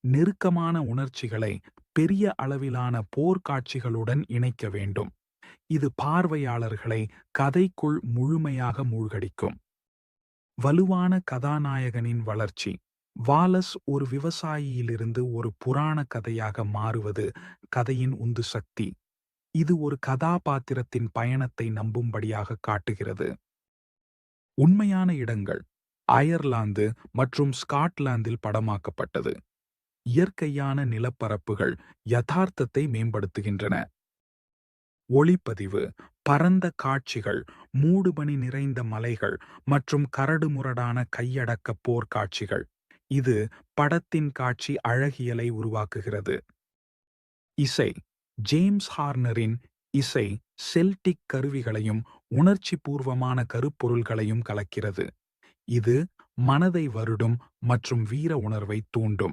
நெருக்கமான உணர்ச்சிகளை பெரிய அளவிலான போர்க்காட்சிகளுடன் இணைக்க வேண்டும். இது பார்வையாளர்களை கதைக்குள் முழுமையாக மூழ்கடிக்கும். வலுவான கதாநாயகனின் வளர்ச்சி. வாலஸ் ஒரு விவசாயியிலிருந்து ஒரு புராண கதையாக மாறுவது கதையின் உந்து சக்தி. இது ஒரு கதாபாத்திரத்தின் பயணத்தை நம்பும்படியாக காட்டுகிறது. உண்மையான இடங்கள். அயர்லாந்து மற்றும் ஸ்காட்லாந்தில் படமாக்கப்பட்டது. இயற்கையான நிலப்பரப்புகள் யதார்த்தத்தை மேம்படுத்துகின்றன. ஒளிப்பதிவு. பரந்த காட்சிகள், மூடுபனி நிறைந்த மலைகள் மற்றும் கரடுமுரடான கையடக்க போர்க்காட்சிகள். இது படத்தின் காட்சி அழகியலை உருவாக்குகிறது. இசை. ஜேம்ஸ் ஹார்னரின் இசை செல்டிக் கருவிகளையும் உணர்ச்சிபூர்வமான கருப்பொருள்களையும் கலக்கிறது. இது மனதை வருடும் மற்றும் வீர உணர்வை தூண்டும்.